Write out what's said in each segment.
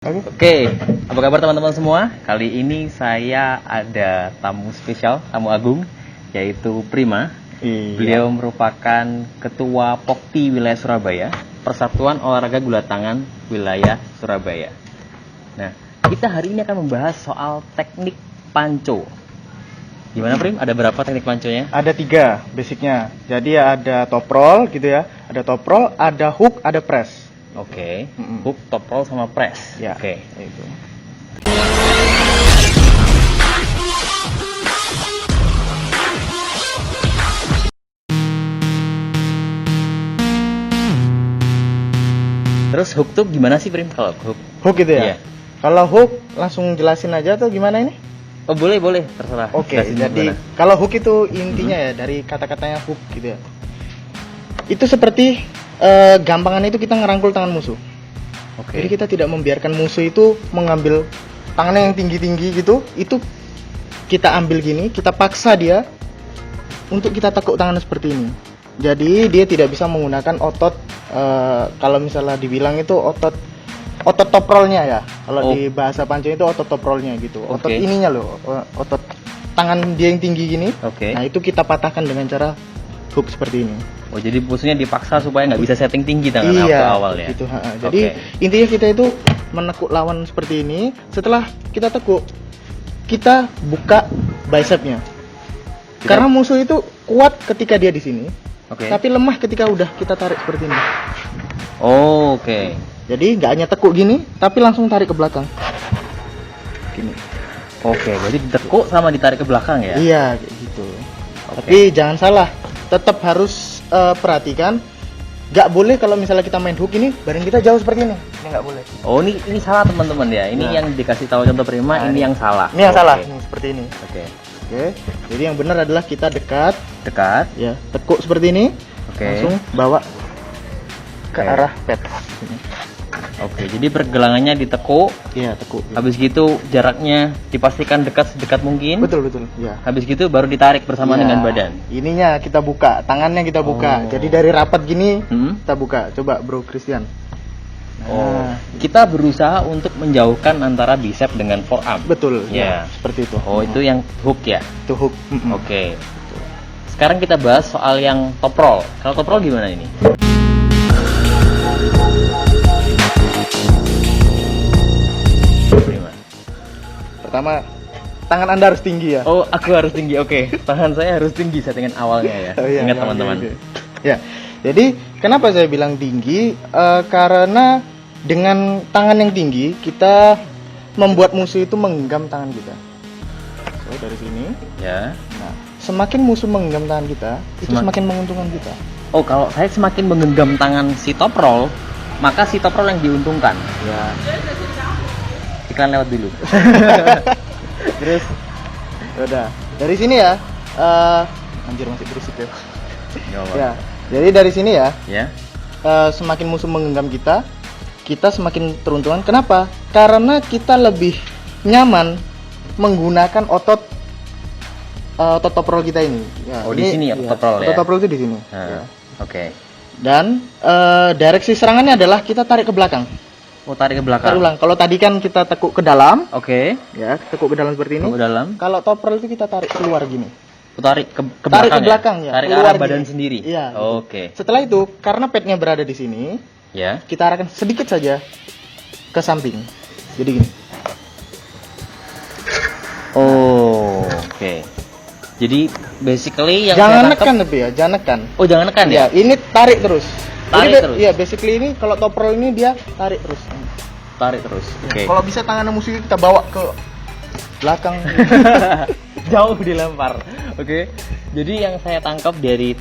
Oke, apa kabar teman-teman semua? Kali ini saya ada tamu spesial, tamu agung, yaitu Prima. Iya. Beliau merupakan Ketua Pokti Wilayah Surabaya, Persatuan Olahraga Gula Tangan Wilayah Surabaya. Nah, kita hari ini akan membahas soal teknik panco. Gimana Prim? Ada berapa teknik panconya? Ada 3 basicnya. Jadi ada top roll gitu ya. Ada top roll, ada hook, ada press. Oke, hook, top roll, sama press. Ya. Oke. Itu. Terus hook tuh gimana sih Prim kalau hook? Hook gitu ya. Iya. Kalau hook langsung jelasin aja atau gimana ini? Oh boleh, terserah. Oke, Jelasin jadi gimana. kalau hook itu intinya ya dari kata-katanya hook gitu ya. Itu seperti gampangan itu kita ngerangkul tangan musuh. Oke. Jadi kita tidak membiarkan musuh itu mengambil tangannya yang tinggi-tinggi gitu. Itu kita ambil gini, kita paksa dia untuk kita tekuk tangan seperti ini. Jadi dia tidak bisa menggunakan otot kalau misalnya dibilang itu otot top roll-nya ya. Kalau di bahasa panco itu otot top roll-nya gitu. Otot ininya loh, otot tangan dia yang tinggi gini. Oke. Nah, itu kita patahkan dengan cara hook seperti ini. Oh, jadi musuhnya dipaksa supaya nggak bisa setting tinggi tangan Iya, awal ya. gitu. Jadi intinya kita itu menekuk lawan seperti ini. Setelah kita tekuk, kita buka bicepnya. Karena musuh itu kuat ketika dia di sini, tapi lemah ketika udah kita tarik seperti ini. Oh, oke. Jadi nggak hanya tekuk gini, tapi langsung tarik ke belakang. Gini. Oke, jadi ditekuk sama ditarik ke belakang ya? Iya, kayak gitu. Tapi jangan salah, tetap harus perhatikan. Nggak boleh kalau misalnya kita main hook ini, badan kita jauh seperti ini. Ini nggak boleh. Oh, ini salah teman-teman ya. Ini yang dikasih tahu contoh Prima, ini yang salah. Ini yang salah, ini seperti ini. Oke. Jadi yang benar adalah kita dekat, ya, tekuk seperti ini, langsung bawa ke arah pet. Oke, jadi pergelangannya ditekuk. Iya, tekuk. Habis gitu jaraknya dipastikan dekat sedekat mungkin. Betul. Ya. Habis gitu baru ditarik bersama dengan badan. Ininya kita buka, tangannya kita buka. Jadi dari rapat gini kita buka. Coba Bro Christian. Kita berusaha untuk menjauhkan antara bicep dengan forearm. Betul. Ya, seperti itu. Oh, itu yang hook ya? Itu hook. Oke. Sekarang kita bahas soal yang top roll. Kalau top roll gimana ini? Pertama, tangan Anda harus tinggi ya. Oh, aku harus tinggi. Oke. Tangan saya harus tinggi settingan awalnya ya. Ingat teman-teman. Ya. Jadi, kenapa saya bilang tinggi? Karena dengan tangan yang tinggi, kita membuat musuh itu menggenggam tangan kita. So, dari sini. Ya. Nah, semakin musuh menggenggam tangan kita, itu semakin menguntungkan kita. Oh, kalau saya semakin menggenggam tangan si top roll, maka si top roll yang diuntungkan. Ya. Iklan lewat dulu. Terus, udah. Dari sini ya. Anjir masih berisik ya. Ya. Jadi dari sini ya. Ya. Semakin musuh menggenggam kita, kita semakin teruntungan. Kenapa? Karena kita lebih nyaman menggunakan otot top roll kita ini. Ya, di sini ya, top roll ya. Top roll itu di sini. Ya. Oke. Dan direksi serangannya adalah kita tarik ke belakang. Oh, tarik ke belakang. Tarik ulang. Kalau tadi kan kita tekuk ke dalam. Oke. Ya, tekuk ke dalam seperti ini. Tekuk ke dalam. Kalau top roll itu kita tarik keluar gini. Tarik ke belakang. Tarik ke belakang ya. Tarik ke arah badan gini. sendiri. Iya. Oke. Setelah itu, karena petnya berada di sini, ya. Kita arahkan sedikit saja ke samping. Jadi gini. Oh, oke. Jadi basically yang jangan saya nekan tapi ya, jangan nekan. Oh, jangan nekan ya? Ini tarik terus. Tarik terus. Iya, basically ini kalau top roll ini dia tarik terus. Tarik terus. Oke. Kalau bisa tangan musuh kita bawa ke belakang. Jauh dilempar. Oke. Jadi yang saya tangkap dari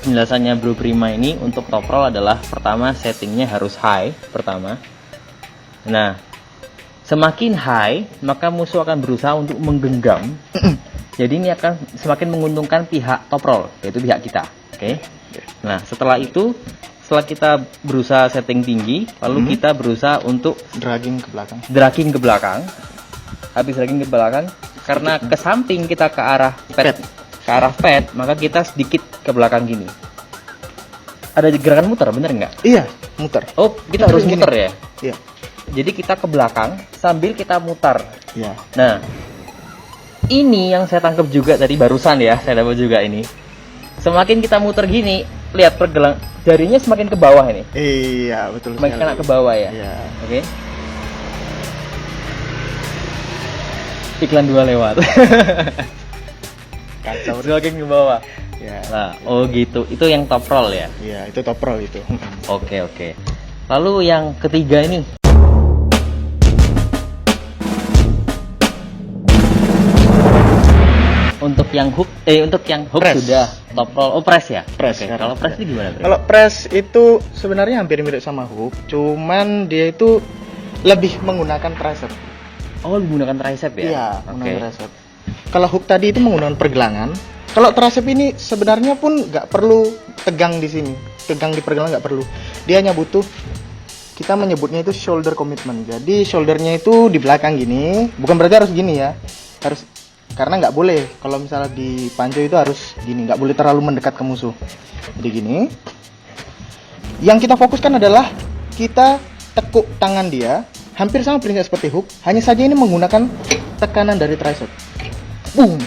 penjelasannya Bro Prima ini untuk top roll adalah pertama settingnya harus high pertama. Nah, semakin high maka musuh akan berusaha untuk menggenggam. Jadi ini akan semakin menguntungkan pihak top roll, yaitu pihak kita. Oke. Nah, setelah itu setelah kita berusaha setting tinggi, lalu kita berusaha untuk dragging ke belakang. Dragging ke belakang. Habis dragging ke belakang, karena ke samping kita ke arah pet. Ke arah pet, maka kita sedikit ke belakang gini. Ada gerakan muter, bener nggak? Iya, muter. Oh, kita harus muter ya? Iya. Jadi kita ke belakang sambil kita mutar. Ya. Nah, ini yang saya tangkap juga tadi barusan ya, saya dapat juga ini. Semakin kita muter gini, lihat pergelang jarinya semakin ke bawah ini. Iya, betul Semakin sekali. kena ke bawah ya. Iya. Oke. Iklan 2 lewat. Kacau. Semakin ke bawah. Ya. Nah, oh gitu. Itu yang top roll ya. Iya, itu top roll itu. Oke, oke. Lalu yang ketiga ini. Untuk yang hook Press. sudah top roll. Oh, press ya? Press. Oke, Sekarang. kalau press itu gimana, Bro? Kalau press itu sebenarnya hampir mirip sama hook, cuman dia itu lebih menggunakan tricep. Oh, menggunakan tricep ya? Iya, Oke. menggunakan tricep. Kalau hook tadi itu menggunakan pergelangan. Kalau tricep ini sebenarnya pun nggak perlu tegang di sini, tegang di pergelangan nggak perlu. Dia hanya butuh, kita menyebutnya itu shoulder commitment. Jadi shouldernya itu di belakang gini, bukan berarti harus gini ya, harus, karena nggak boleh kalau misalnya di panco itu harus gini, nggak boleh terlalu mendekat ke musuh. Jadi gini. Yang kita fokuskan adalah kita tekuk tangan dia, hampir sama prinsip seperti hook, hanya saja ini menggunakan tekanan dari tricep. Boom.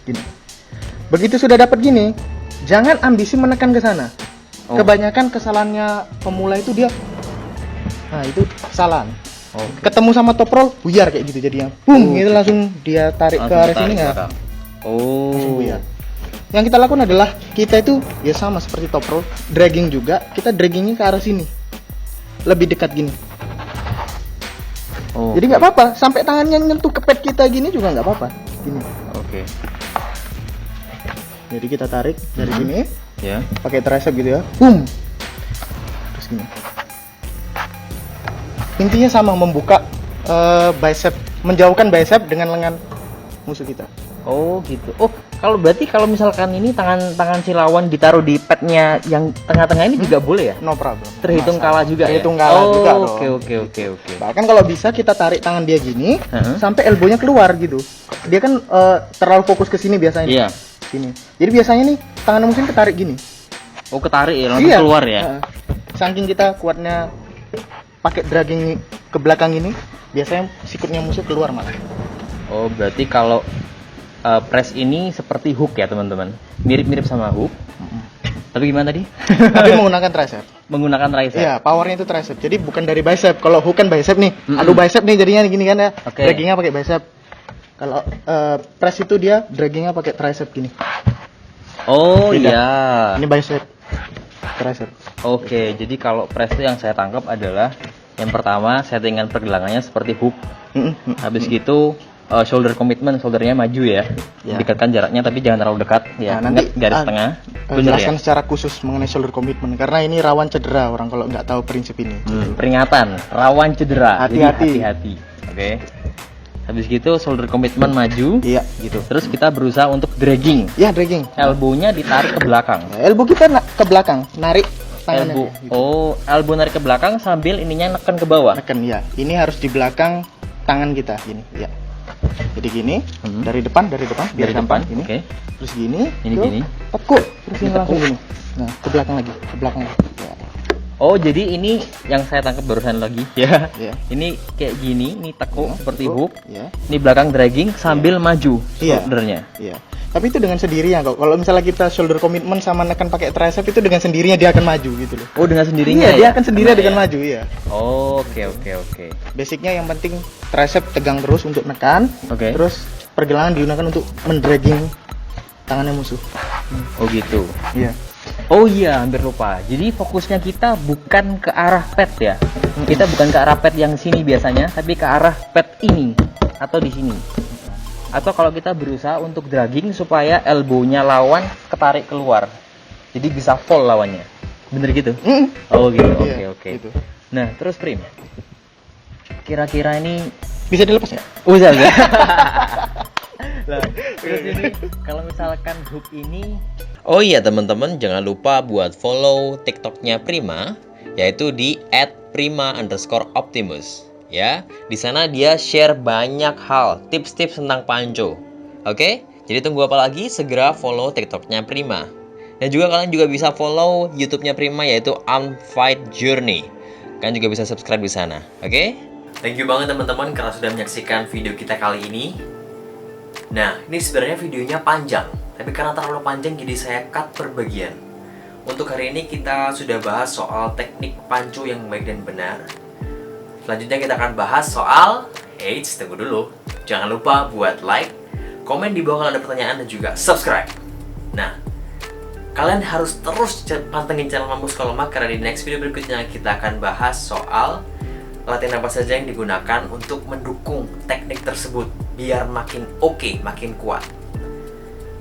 Gini. Begitu sudah dapat gini, jangan ambisi menekan ke sana. Oh. Kebanyakan kesalahannya pemula itu dia, nah itu kesalahan. Oke. Ketemu sama top roll, buyar kayak gitu jadinya. Boom, itu langsung dia tarik ke Langsung arah sini tarik ya. belakang. Langsung Oh. buyar. Yang kita lakukan adalah kita itu ya sama seperti top roll, dragging juga, kita draggingnya ke arah sini. Lebih dekat gini. Oh. Jadi nggak apa-apa, sampai tangannya nyentuh ke pad kita gini juga nggak apa-apa. Gini. Oke. Jadi kita tarik dari Mhm. sini, Ya. pakai tricep gitu ya. Boom. Terus gini. Intinya sama, membuka bicep, menjauhkan bicep dengan lengan musuh kita. Oh, gitu. Oh, kalau misalkan ini tangan si lawan ditaruh di padnya yang tengah-tengah ini juga boleh ya? No problem. Terhitung Masalah. kalah juga Terhitung ya? kalah Oh, juga dong. Oke. Bahkan kalau bisa kita tarik tangan dia gini Heeh. sampai elbownya keluar gitu. Dia kan terlalu fokus ke sini biasanya. Iya. Sini. Jadi biasanya nih tangan musuh ketarik gini. Oh, ketarik ya, langsung Iya. keluar ya? Saking kita kuatnya pakai dragging ke belakang ini, biasanya sikutnya musuh keluar malah. Oh, berarti kalau press ini seperti hook ya, teman-teman. Mirip-mirip sama hook. Tapi gimana tadi? Tapi menggunakan tricep. Menggunakan tricep. Iya, powernya itu tricep. Jadi bukan dari bicep. Kalau hook kan bicep nih. Mm-mm. Adu bicep nih jadinya gini kan ya. Oke. Draggingnya pakai bicep. Kalau press itu dia draggingnya pakai tricep gini. Oh, Beda. iya. Ini bicep. Tricep. Oke, jadi kalau press itu yang saya tangkap adalah yang pertama settingan pergelangannya seperti hook. Habis gitu shoulder commitment, shouldernya maju ya. Ya. Dekatkan jaraknya tapi jangan terlalu dekat ya. Nah, nanti Ingat garis tengah. Bener ya? jelaskan secara khusus mengenai shoulder commitment karena ini rawan cedera orang kalau nggak tahu prinsip ini. Peringatan, rawan cedera. Jadi Hati-hati. hati-hati. Oke. Habis gitu shoulder commitment maju. Iya. Gitu. Terus kita berusaha untuk dragging. Ya, dragging. Elbow-nya ditarik ke belakang. Elbow kita ke belakang, narik tangannya. Elbow. Gitu. Oh, elbow narik ke belakang sambil ininya neken ke bawah. Tekan ya. Ini harus di belakang tangan kita gini, ya. Jadi gini, dari depan biar Dari gampang depan. gini. Oke. Terus gini, Ini tuh, gini. tekuk, terus ini Ini langsung tekuk. gini. Nah, ke belakang lagi. Ya. Oh, jadi ini yang saya tangkap barusan lagi ya. Iya. Ini kayak gini, ini tekuk seperti Tekuk, hook. ya. Ini belakang dragging sambil maju Iya. shouldernya. Iya. Tapi itu dengan sendirinya kok. Kalau misalnya kita shoulder commitment sama nekan pakai tricep itu dengan sendirinya dia akan maju gitu loh. Oh, dengan sendirinya Iya, dia ya? akan sendiri Kena dengan ya? maju ya. Oh, oke. Basicnya yang penting tricep tegang terus untuk nekan. Oke. Terus pergelangan digunakan untuk mendragging tangannya musuh. Oh, gitu. Iya. Oh iya, hampir lupa. Jadi fokusnya kita bukan ke arah pad ya. Kita bukan ke arah pad yang sini biasanya, tapi ke arah pad ini atau di sini. Atau kalau kita berusaha untuk dragging supaya elbow-nya lawan ketarik keluar. Jadi bisa fall lawannya. Bener gitu? Oh gitu. Iya, Oke. gitu. Nah, terus Prim. Kira-kira ini Bisa dilepas ya? bisa enggak? Lah, terus ini kalau misalkan hook ini. Oh iya teman-teman, jangan lupa buat follow TikToknya Prima, yaitu di @prima_optimus. Ya, di sana dia share banyak hal, tips-tips tentang panco. Oke, jadi tunggu apa lagi? Segera follow TikToknya Prima. Dan juga kalian juga bisa follow YouTube-nya Prima, yaitu Unfight Journey. Kalian juga bisa subscribe di sana. Oke? Thank you banget teman-teman karena sudah menyaksikan video kita kali ini. Nah, ini sebenarnya videonya panjang, tapi karena terlalu panjang jadi saya cut per bagian. Untuk hari ini kita sudah bahas soal teknik pancu yang baik dan benar. Selanjutnya kita akan bahas soal tunggu dulu. Jangan lupa buat like, komen di bawah kalau ada pertanyaan, dan juga subscribe. Nah, kalian harus terus pantengin channel Mampus Kalau Mak, karena di next video berikutnya kita akan bahas soal latihan apa saja yang digunakan untuk mendukung teknik tersebut biar makin oke, makin kuat.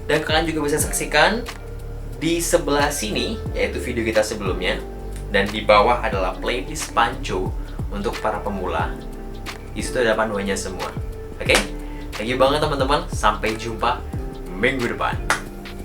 Dan kalian juga bisa saksikan di sebelah sini, yaitu video kita sebelumnya, dan di bawah adalah playlist Panco untuk para pemula. Di situ ada panduannya semua. Oke? Thank you banget teman-teman. Sampai jumpa minggu depan.